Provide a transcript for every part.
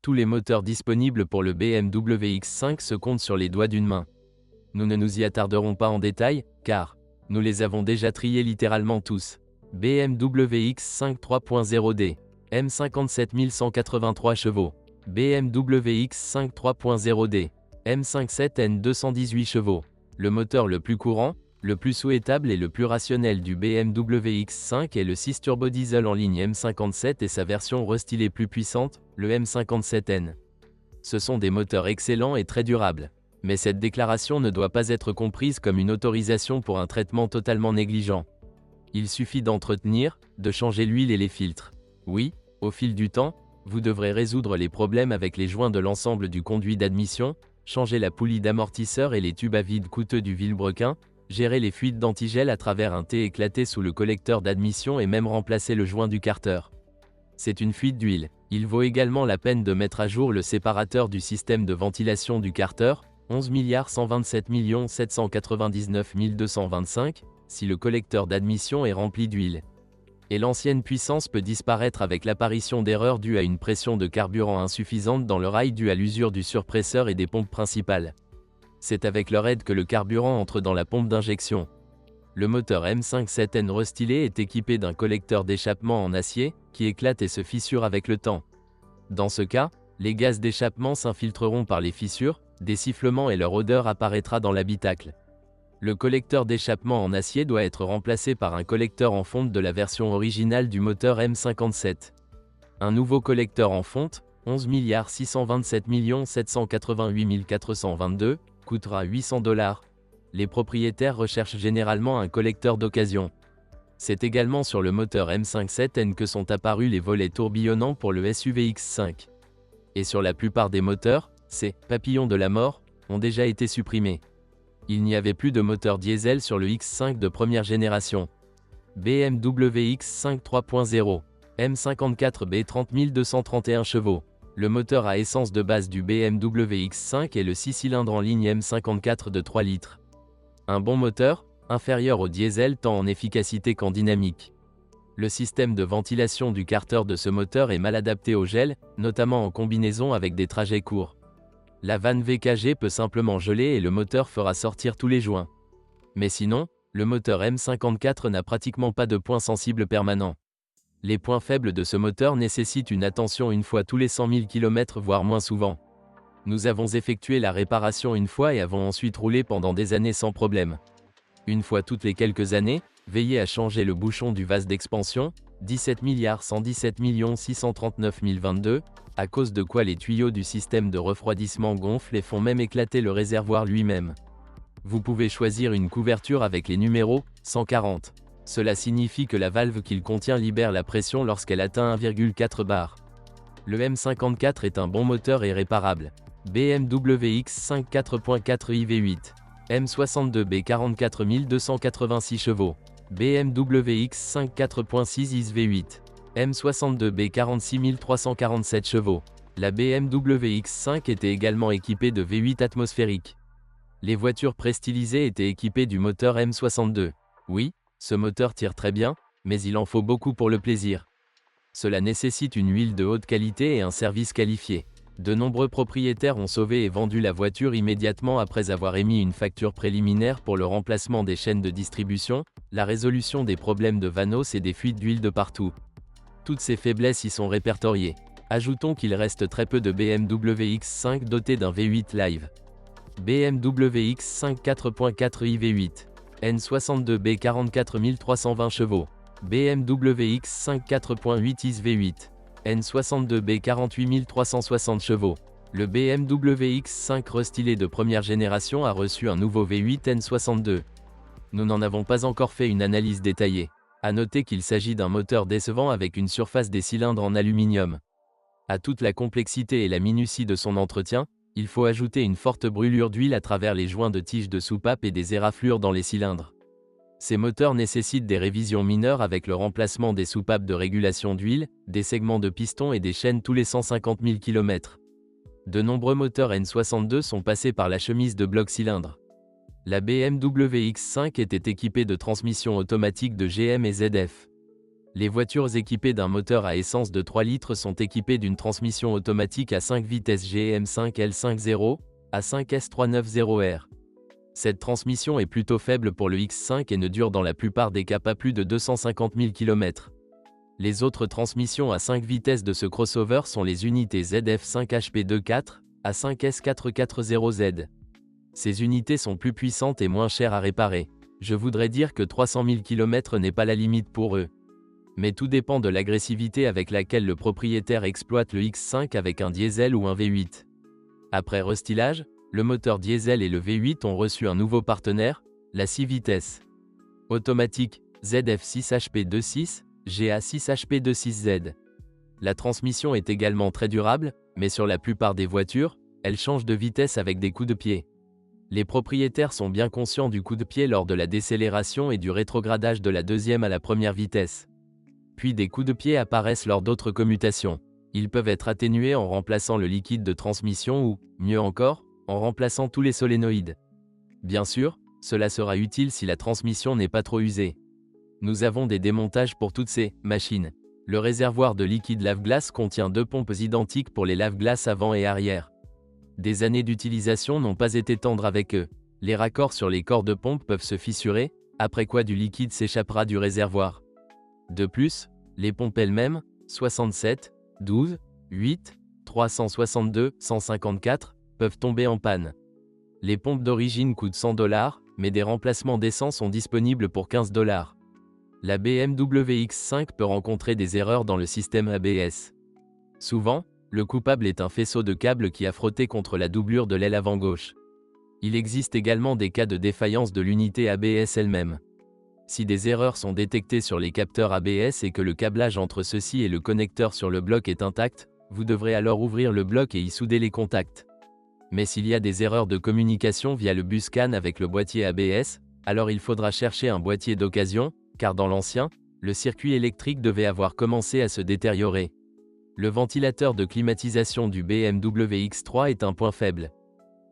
Tous les moteurs disponibles pour le BMW X5 se comptent sur les doigts d'une main. Nous ne nous y attarderons pas en détail, car nous les avons déjà triés littéralement tous. BMW X5 3.0D, M57 183 chevaux. BMW X5 3.0D, M57N 218 chevaux. Le moteur le plus courant, le plus souhaitable et le plus rationnel du BMW X5 est le 6 turbo diesel en ligne M57 et sa version restylée plus puissante, le M57N. Ce sont des moteurs excellents et très durables. Mais cette déclaration ne doit pas être comprise comme une autorisation pour un traitement totalement négligent. Il suffit d'entretenir, de changer l'huile et les filtres. Oui, au fil du temps, vous devrez résoudre les problèmes avec les joints de l'ensemble du conduit d'admission, changer la poulie d'amortisseur et les tubes à vide coûteux du vilebrequin, gérer les fuites d'antigel à travers un T éclaté sous le collecteur d'admission et même remplacer le joint du carter. C'est une fuite d'huile. Il vaut également la peine de mettre à jour le séparateur du système de ventilation du carter, 11 127 799 225, si le collecteur d'admission est rempli d'huile. Et l'ancienne puissance peut disparaître avec l'apparition d'erreurs dues à une pression de carburant insuffisante dans le rail due à l'usure du surpresseur et des pompes principales. C'est avec leur aide que le carburant entre dans la pompe d'injection. Le moteur M57N restylé est équipé d'un collecteur d'échappement en acier, qui éclate et se fissure avec le temps. Dans ce cas, les gaz d'échappement s'infiltreront par les fissures, des sifflements et leur odeur apparaîtra dans l'habitacle. Le collecteur d'échappement en acier doit être remplacé par un collecteur en fonte de la version originale du moteur M57. Un nouveau collecteur en fonte, 11 627 788 422, coûtera $800. Les propriétaires recherchent généralement un collecteur d'occasion. C'est également sur le moteur M57N que sont apparus les volets tourbillonnants pour le SUV X5. Et sur la plupart des moteurs, ces « papillons de la mort » ont déjà été supprimés. Il n'y avait plus de moteur diesel sur le X5 de première génération. BMW X5 3.0, M54B 30 231 chevaux. Le moteur à essence de base du BMW X5 est le 6 cylindres en ligne M54 de 3 litres. Un bon moteur, inférieur au diesel tant en efficacité qu'en dynamique. Le système de ventilation du carter de ce moteur est mal adapté au gel, notamment en combinaison avec des trajets courts. La vanne VKG peut simplement geler et le moteur fera sortir tous les joints. Mais sinon, le moteur M54 n'a pratiquement pas de points sensibles permanents. Les points faibles de ce moteur nécessitent une attention une fois tous les 100 000 km voire moins souvent. Nous avons effectué la réparation une fois et avons ensuite roulé pendant des années sans problème. Une fois toutes les quelques années, veillez à changer le bouchon du vase d'expansion, 17 117 639 022, à cause de quoi les tuyaux du système de refroidissement gonflent et font même éclater le réservoir lui-même. Vous pouvez choisir une couverture avec les numéros 140. Cela signifie que la valve qu'il contient libère la pression lorsqu'elle atteint 1,4 bar. Le M54 est un bon moteur et réparable. BMW X5 4.4 IV8, M62B 44 286 chevaux. BMW X5 4.6 IV8, M62B 46 347 chevaux. La BMW X5 était également équipée de V8 atmosphérique. Les voitures préstylisées étaient équipées du moteur M62. Oui, ce moteur tire très bien, mais il en faut beaucoup pour le plaisir. Cela nécessite une huile de haute qualité et un service qualifié. De nombreux propriétaires ont sauvé et vendu la voiture immédiatement après avoir émis une facture préliminaire pour le remplacement des chaînes de distribution, la résolution des problèmes de vanneaux et des fuites d'huile de partout. Toutes ces faiblesses y sont répertoriées. Ajoutons qu'il reste très peu de BMW X5 dotés d'un V8 live. BMW X5 4.4 IV8, N62B 44 320 chevaux. BMW X5 4.8 IV8, N62B 48 360 chevaux. Le BMW X5 restylé de première génération a reçu un nouveau V8 N62. Nous n'en avons pas encore fait une analyse détaillée. À noter qu'il s'agit d'un moteur décevant avec une surface des cylindres en aluminium. À toute la complexité et la minutie de son entretien, il faut ajouter une forte brûlure d'huile à travers les joints de tiges de soupape et des éraflures dans les cylindres. Ces moteurs nécessitent des révisions mineures avec le remplacement des soupapes de régulation d'huile, des segments de piston et des chaînes tous les 150 000 km. De nombreux moteurs N62 sont passés par la chemise de bloc cylindre. La BMW X5 était équipée de transmissions automatiques de GM et ZF. Les voitures équipées d'un moteur à essence de 3 litres sont équipées d'une transmission automatique à 5 vitesses GM5L50 A5S390R. Cette transmission est plutôt faible pour le X5 et ne dure dans la plupart des cas pas plus de 250 000 km. Les autres transmissions à 5 vitesses de ce crossover sont les unités ZF5HP24 A5S440Z. Ces unités sont plus puissantes et moins chères à réparer. Je voudrais dire que 300 000 km n'est pas la limite pour eux. Mais tout dépend de l'agressivité avec laquelle le propriétaire exploite le X5 avec un diesel ou un V8. Après restylage, le moteur diesel et le V8 ont reçu un nouveau partenaire, la 6 vitesses. Automatique, ZF6HP26, GA6HP26Z. La transmission est également très durable, mais sur la plupart des voitures, elle change de vitesse avec des coups de pied. Les propriétaires sont bien conscients du coup de pied lors de la décélération et du rétrogradage de la deuxième à la première vitesse. Puis des coups de pied apparaissent lors d'autres commutations. Ils peuvent être atténués en remplaçant le liquide de transmission ou, mieux encore, en remplaçant tous les solénoïdes. Bien sûr, cela sera utile si la transmission n'est pas trop usée. Nous avons des démontages pour toutes ces machines. Le réservoir de liquide lave-glace contient 2 pompes identiques pour les lave-glaces avant et arrière. Des années d'utilisation n'ont pas été tendres avec eux. Les raccords sur les corps de pompe peuvent se fissurer, après quoi du liquide s'échappera du réservoir. De plus, les pompes elles-mêmes, 67, 12, 8, 362, 154, peuvent tomber en panne. Les pompes d'origine coûtent $100, mais des remplacements d'essence sont disponibles pour $15. La BMW X5 peut rencontrer des erreurs dans le système ABS. Souvent, le coupable est un faisceau de câbles qui a frotté contre la doublure de l'aile avant gauche. Il existe également des cas de défaillance de l'unité ABS elle-même. Si des erreurs sont détectées sur les capteurs ABS et que le câblage entre ceux-ci et le connecteur sur le bloc est intact, vous devrez alors ouvrir le bloc et y souder les contacts. Mais s'il y a des erreurs de communication via le bus CAN avec le boîtier ABS, alors il faudra chercher un boîtier d'occasion, car dans l'ancien, le circuit électrique devait avoir commencé à se détériorer. Le ventilateur de climatisation du BMW X3 est un point faible.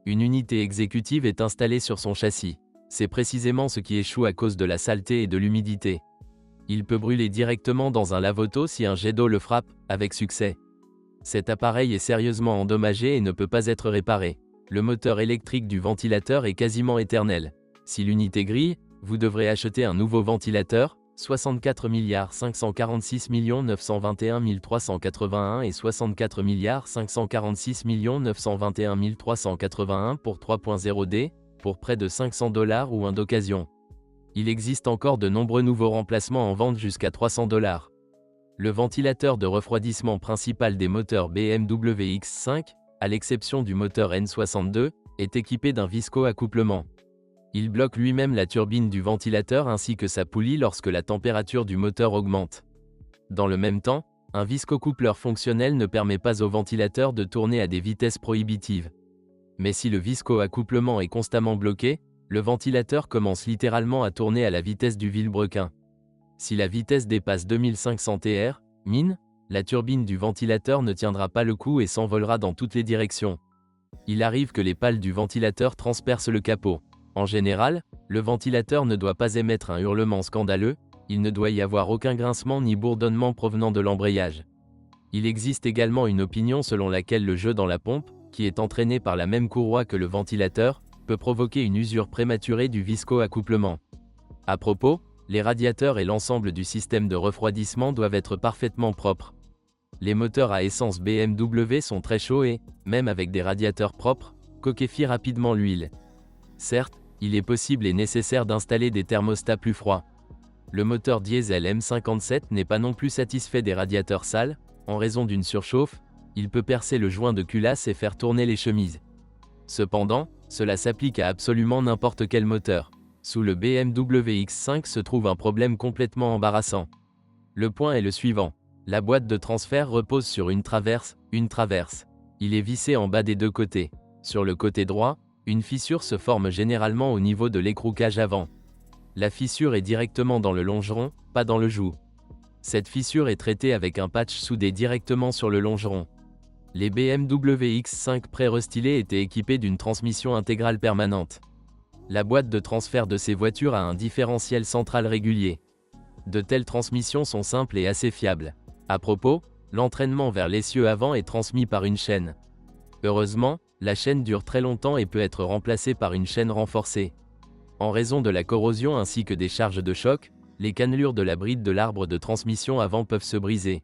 Une unité exécutive est installée sur son châssis. C'est précisément ce qui échoue à cause de la saleté et de l'humidité. Il peut brûler directement dans un lave-auto si un jet d'eau le frappe, avec succès. Cet appareil est sérieusement endommagé et ne peut pas être réparé. Le moteur électrique du ventilateur est quasiment éternel. Si l'unité grille, vous devrez acheter un nouveau ventilateur, 64 546 921 381 et 64 546 921 381 pour 3.0D, pour près de $500 ou un d'occasion. Il existe encore de nombreux nouveaux remplacements en vente jusqu'à $300. Le ventilateur de refroidissement principal des moteurs BMW X5, à l'exception du moteur N62, est équipé d'un visco-accouplement. Il bloque lui-même la turbine du ventilateur ainsi que sa poulie lorsque la température du moteur augmente. Dans le même temps, un viscocoupleur fonctionnel ne permet pas au ventilateur de tourner à des vitesses prohibitives. Mais si le visco-accouplement est constamment bloqué, le ventilateur commence littéralement à tourner à la vitesse du vilebrequin. Si la vitesse dépasse 2500 TR, min, la turbine du ventilateur ne tiendra pas le coup et s'envolera dans toutes les directions. Il arrive que les pales du ventilateur transpercent le capot. En général, le ventilateur ne doit pas émettre un hurlement scandaleux, il ne doit y avoir aucun grincement ni bourdonnement provenant de l'embrayage. Il existe également une opinion selon laquelle le jeu dans la pompe, qui est entraîné par la même courroie que le ventilateur, peut provoquer une usure prématurée du visco-accouplement. À propos, les radiateurs et l'ensemble du système de refroidissement doivent être parfaitement propres. Les moteurs à essence BMW sont très chauds et, même avec des radiateurs propres, coquéfient rapidement l'huile. Certes, il est possible et nécessaire d'installer des thermostats plus froids. Le moteur diesel M57 n'est pas non plus satisfait des radiateurs sales, en raison d'une surchauffe, il peut percer le joint de culasse et faire tourner les chemises. Cependant, cela s'applique à absolument n'importe quel moteur. Sous le BMW X5 se trouve un problème complètement embarrassant. Le point est le suivant. La boîte de transfert repose sur une traverse. Il est vissé en bas des deux côtés. Sur le côté droit, une fissure se forme généralement au niveau de l'écroucage avant. La fissure est directement dans le longeron, pas dans le joug. Cette fissure est traitée avec un patch soudé directement sur le longeron. Les BMW X5 pré-restylés étaient équipés d'une transmission intégrale permanente. La boîte de transfert de ces voitures a un différentiel central régulier. De telles transmissions sont simples et assez fiables. À propos, l'entraînement vers l'essieu avant est transmis par une chaîne. Heureusement, la chaîne dure très longtemps et peut être remplacée par une chaîne renforcée. En raison de la corrosion ainsi que des charges de choc, les cannelures de la bride de l'arbre de transmission avant peuvent se briser.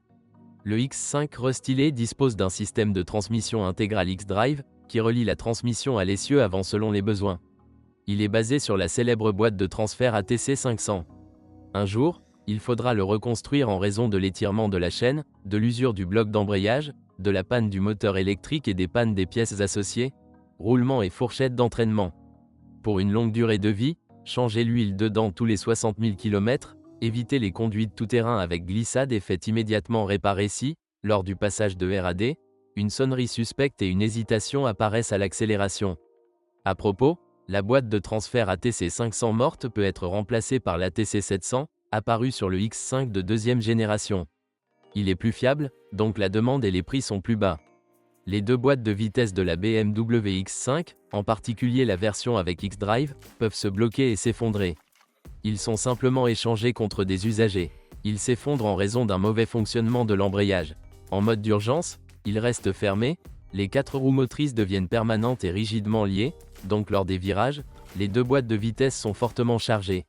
Le X5 restylé dispose d'un système de transmission intégral X-Drive, qui relie la transmission à l'essieu avant selon les besoins. Il est basé sur la célèbre boîte de transfert ATC 500. Un jour, il faudra le reconstruire en raison de l'étirement de la chaîne, de l'usure du bloc d'embrayage, de la panne du moteur électrique et des pannes des pièces associées, roulement et fourchette d'entraînement. Pour une longue durée de vie, changez l'huile dedans tous les 60 000 km, évitez les conduites tout-terrain avec glissade et faites immédiatement réparer si, lors du passage de RAD, une sonnerie suspecte et une hésitation apparaissent à l'accélération. À propos, la boîte de transfert ATC 500 morte peut être remplacée par l'ATC 700, apparu sur le X5 de deuxième génération. Il est plus fiable, donc la demande et les prix sont plus bas. Les deux boîtes de vitesse de la BMW X5, en particulier la version avec X-Drive, peuvent se bloquer et s'effondrer. Ils sont simplement échangés contre des usagers. Ils s'effondrent en raison d'un mauvais fonctionnement de l'embrayage. En mode d'urgence, ils restent fermés, les 4 roues motrices deviennent permanentes et rigidement liées, donc lors des virages, les deux boîtes de vitesse sont fortement chargées.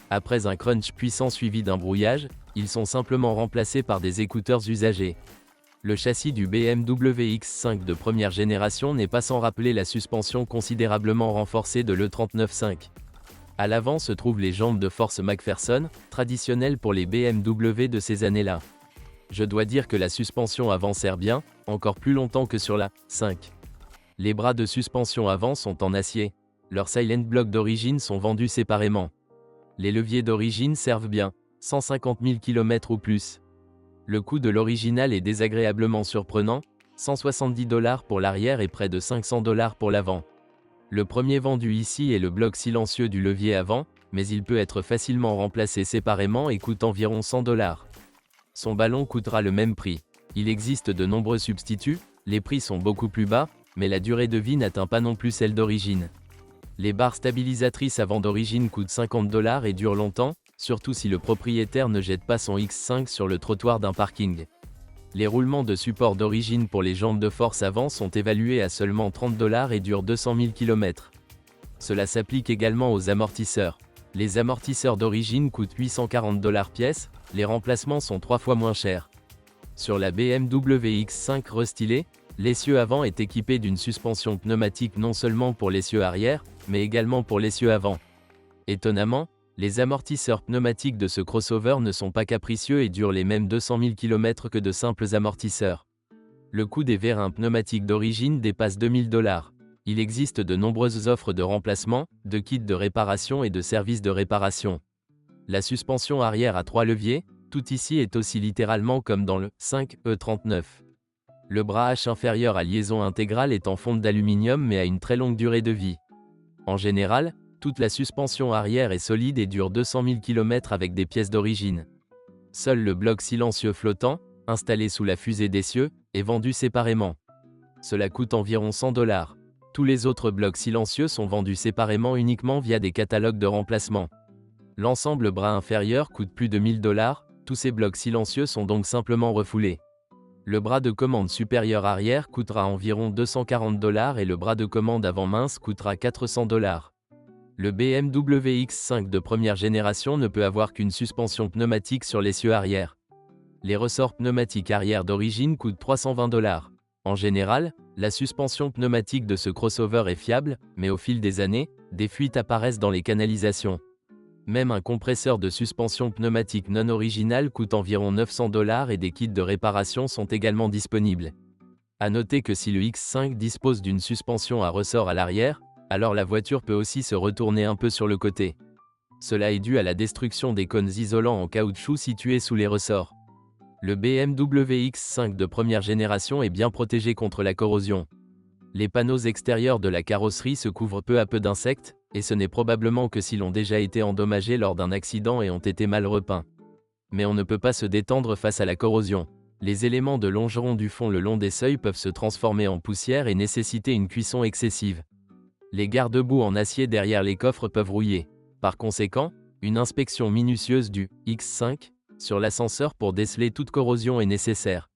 Après un crunch puissant suivi d'un brouillage, ils sont simplement remplacés par des écouteurs usagés. Le châssis du BMW X5 de première génération n'est pas sans rappeler la suspension considérablement renforcée de l'E39.5. À l'avant se trouvent les jambes de force McPherson, traditionnelles pour les BMW de ces années-là. Je dois dire que la suspension avant sert bien, encore plus longtemps que sur la 5. Les bras de suspension avant sont en acier. Leurs silent blocks d'origine sont vendus séparément. Les leviers d'origine servent bien, 150 000 km ou plus. Le coût de l'original est désagréablement surprenant, 170 $ pour l'arrière et près de 500 $ pour l'avant. Le premier vendu ici est le bloc silencieux du levier avant, mais il peut être facilement remplacé séparément et coûte environ 100 $. Son ballon coûtera le même prix. Il existe de nombreux substituts, les prix sont beaucoup plus bas, mais la durée de vie n'atteint pas non plus celle d'origine. Les barres stabilisatrices avant d'origine coûtent 50 $ et durent longtemps, surtout si le propriétaire ne jette pas son X5 sur le trottoir d'un parking. Les roulements de support d'origine pour les jambes de force avant sont évalués à seulement 30 $ et durent 200 000 km. Cela s'applique également aux amortisseurs. Les amortisseurs d'origine coûtent 840 $ pièce, les remplacements sont 3 fois moins chers. Sur la BMW X5 restylée, l'essieu avant est équipé d'une suspension pneumatique non seulement pour l'essieu arrière, mais également pour l'essieu avant. Étonnamment, les amortisseurs pneumatiques de ce crossover ne sont pas capricieux et durent les mêmes 200 000 km que de simples amortisseurs. Le coût des vérins pneumatiques d'origine dépasse 2000 $. Il existe de nombreuses offres de remplacement, de kits de réparation et de services de réparation. La suspension arrière à 3 leviers, tout ici est aussi littéralement comme dans le 5E39. Le bras H inférieur à liaison intégrale est en fonte d'aluminium mais a une très longue durée de vie. En général, toute la suspension arrière est solide et dure 200 000 km avec des pièces d'origine. Seul le bloc silencieux flottant, installé sous la fusée d'essieu, est vendu séparément. Cela coûte environ 100 $. Tous les autres blocs silencieux sont vendus séparément uniquement via des catalogues de remplacement. L'ensemble bras inférieur coûte plus de 1000 $, tous ces blocs silencieux sont donc simplement refoulés. Le bras de commande supérieur arrière coûtera environ 240 $ et le bras de commande avant mince coûtera 400 $. Le BMW X5 de première génération ne peut avoir qu'une suspension pneumatique sur l'essieu arrière. Les ressorts pneumatiques arrière d'origine coûtent 320 $. En général, la suspension pneumatique de ce crossover est fiable, mais au fil des années, des fuites apparaissent dans les canalisations. Même un compresseur de suspension pneumatique non original coûte environ 900 $ et des kits de réparation sont également disponibles. À noter que si le X5 dispose d'une suspension à ressort à l'arrière, alors la voiture peut aussi se retourner un peu sur le côté. Cela est dû à la destruction des cônes isolants en caoutchouc situés sous les ressorts. Le BMW X5 de première génération est bien protégé contre la corrosion. Les panneaux extérieurs de la carrosserie se couvrent peu à peu d'insectes, et ce n'est probablement que s'ils ont déjà été endommagés lors d'un accident et ont été mal repeints. Mais on ne peut pas se détendre face à la corrosion. Les éléments de longeron du fond le long des seuils peuvent se transformer en poussière et nécessiter une cuisson excessive. Les garde-boue en acier derrière les coffres peuvent rouiller. Par conséquent, Une inspection minutieuse du X5 sur l'ascenseur pour déceler toute corrosion est nécessaire.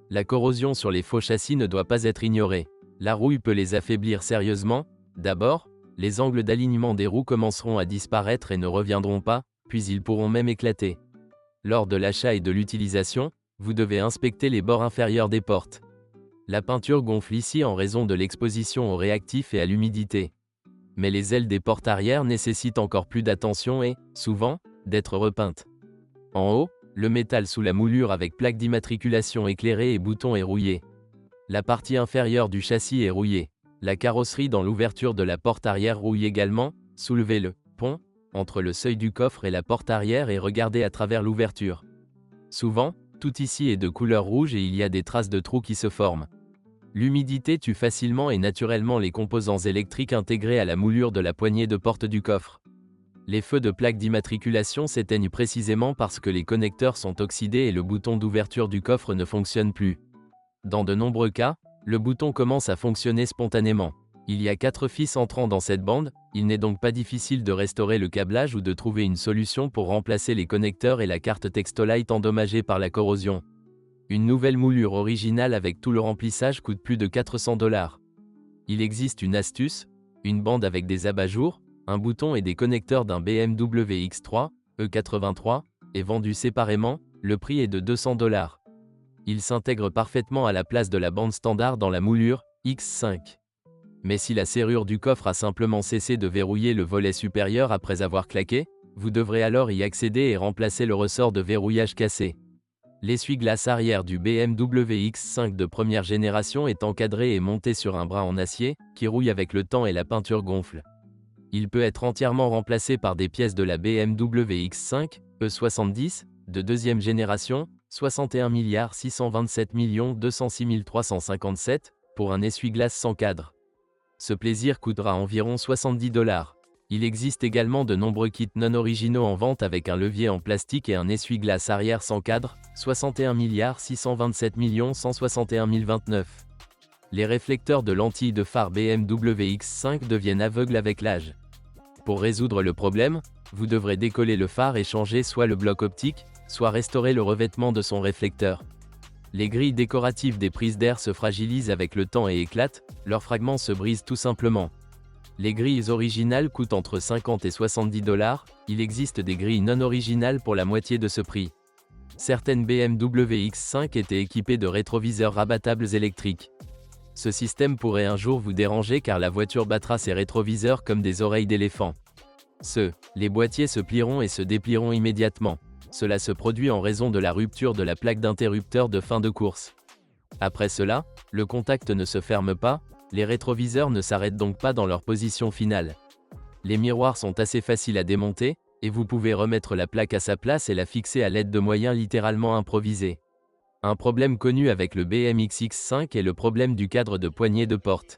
La corrosion sur les faux châssis ne doit pas être ignorée. La rouille peut les affaiblir sérieusement. D'abord, les angles d'alignement des roues commenceront à disparaître et ne reviendront pas, puis ils pourront même éclater. Lors de l'achat et de l'utilisation, vous devez inspecter les bords inférieurs des portes. La peinture gonfle ici en raison de l'exposition aux réactifs et à l'humidité. Mais les ailes des portes arrière nécessitent encore plus d'attention et, souvent, d'être repeintes. En haut, le métal sous la moulure avec plaque d'immatriculation éclairée et bouton est rouillé. La partie inférieure du châssis est rouillée. La carrosserie dans l'ouverture de la porte arrière rouille également. Soulevez le pont entre le seuil du coffre et la porte arrière et regardez à travers l'ouverture. Souvent, tout ici est de couleur rouge et il y a des traces de trous qui se forment. L'humidité tue facilement et naturellement les composants électriques intégrés à la moulure de la poignée de porte du coffre. Les feux de plaque d'immatriculation s'éteignent précisément parce que les connecteurs sont oxydés et le bouton d'ouverture du coffre ne fonctionne plus. Dans de nombreux cas, le bouton commence à fonctionner spontanément. Il y a 4 fils entrants dans cette bande, il n'est donc pas difficile de restaurer le câblage ou de trouver une solution pour remplacer les connecteurs et la carte Textolite endommagée par la corrosion. Une nouvelle moulure originale avec tout le remplissage coûte plus de 400 $. Il existe une astuce, une bande avec des abat-jours, un bouton et des connecteurs d'un BMW X3, E83, est vendu séparément, le prix est de 200 $. Il s'intègre parfaitement à la place de la bande standard dans la moulure X5. Mais si la serrure du coffre a simplement cessé de verrouiller le volet supérieur après avoir claqué, vous devrez alors y accéder et remplacer le ressort de verrouillage cassé. L'essuie-glace arrière du BMW X5 de première génération est encadré et monté sur un bras en acier, qui rouille avec le temps et la peinture gonfle. Il peut être entièrement remplacé par des pièces de la BMW X5, E70, de deuxième génération, 61 627 206 357, pour un essuie-glace sans cadre. Ce plaisir coûtera environ 70 $. Il existe également de nombreux kits non originaux en vente avec un levier en plastique et un essuie-glace arrière sans cadre, 61 627 161 029. Les réflecteurs de lentilles de phare BMW X5 deviennent aveugles avec l'âge. Pour résoudre le problème, vous devrez décoller le phare et changer soit le bloc optique, soit restaurer le revêtement de son réflecteur. Les grilles décoratives des prises d'air se fragilisent avec le temps et éclatent, leurs fragments se brisent tout simplement. Les grilles originales coûtent entre 50 et 70 $, il existe des grilles non originales pour la moitié de ce prix. Certaines BMW X5 étaient équipées de rétroviseurs rabattables électriques. Ce système pourrait un jour vous déranger car la voiture battra ses rétroviseurs comme des oreilles d'éléphant. Les boîtiers se plieront et se déplieront immédiatement. Cela se produit en raison de la rupture de la plaque d'interrupteur de fin de course. Après cela, le contact ne se ferme pas, les rétroviseurs ne s'arrêtent donc pas dans leur position finale. Les miroirs sont assez faciles à démonter, et vous pouvez remettre la plaque à sa place et la fixer à l'aide de moyens littéralement improvisés. Un problème connu avec le BMX X5 est le problème du cadre de poignée de porte.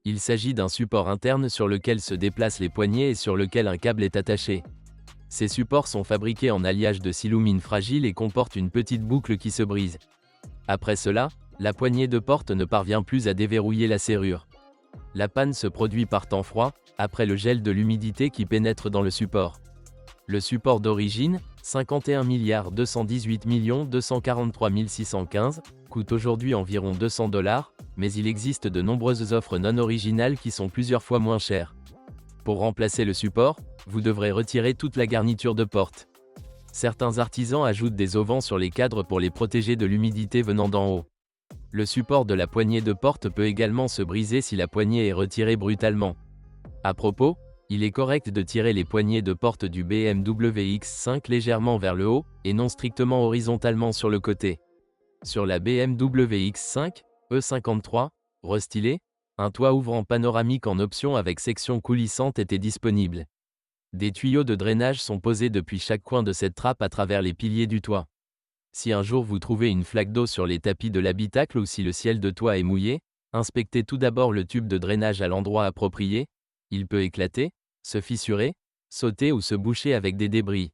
Il s'agit d'un support interne sur lequel se déplacent les poignées et sur lequel un câble est attaché. Ces supports sont fabriqués en alliage de silumine fragile et comportent une petite boucle qui se brise. Après cela, la poignée de porte ne parvient plus à déverrouiller la serrure. La panne se produit par temps froid, après le gel de l'humidité qui pénètre dans le support. Le support d'origine, 51 218 243 615, coûte aujourd'hui environ 200 $, mais il existe de nombreuses offres non originales qui sont plusieurs fois moins chères. Pour remplacer le support, vous devrez retirer toute la garniture de porte. Certains artisans ajoutent des auvents sur les cadres pour les protéger de l'humidité venant d'en haut. Le support de la poignée de porte peut également se briser si la poignée est retirée brutalement. À propos, il est correct de tirer les poignées de porte du BMW X5 légèrement vers le haut, et non strictement horizontalement sur le côté. Sur la BMW X5, E53, restylée, un toit ouvrant panoramique en option avec section coulissante était disponible. Des tuyaux de drainage sont posés depuis chaque coin de cette trappe à travers les piliers du toit. Si un jour vous trouvez une flaque d'eau sur les tapis de l'habitacle ou si le ciel de toit est mouillé, inspectez tout d'abord le tube de drainage à l'endroit approprié. Il peut éclater, se fissurer, sauter ou se boucher avec des débris.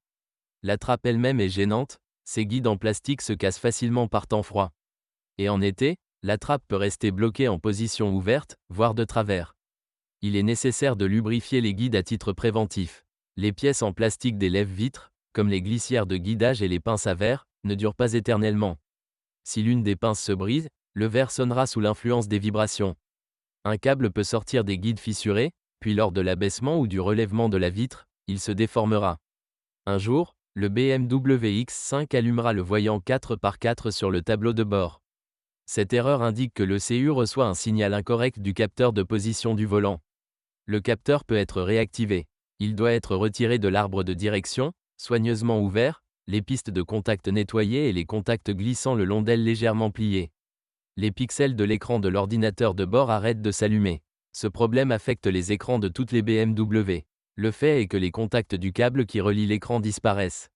La trappe elle-même est gênante, ses guides en plastique se cassent facilement par temps froid. Et en été, la trappe peut rester bloquée en position ouverte, voire de travers. Il est nécessaire de lubrifier les guides à titre préventif. Les pièces en plastique des lève-vitres, comme les glissières de guidage et les pinces à verre, ne durent pas éternellement. Si l'une des pinces se brise, le verre sonnera sous l'influence des vibrations. Un câble peut sortir des guides fissurés, puis lors de l'abaissement ou du relèvement de la vitre, il se déformera. Un jour, le BMW X5 allumera le voyant 4x4 sur le tableau de bord. Cette erreur indique que l'ECU reçoit un signal incorrect du capteur de position du volant. Le capteur peut être réactivé. Il doit être retiré de l'arbre de direction, soigneusement ouvert, les pistes de contact nettoyées et les contacts glissant le long d'elles légèrement pliés. Les pixels de l'écran de l'ordinateur de bord arrêtent de s'allumer. Ce problème affecte les écrans de toutes les BMW. Le fait est que les contacts du câble qui relie l'écran disparaissent.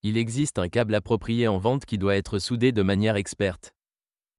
Il existe un câble approprié en vente qui doit être soudé de manière experte.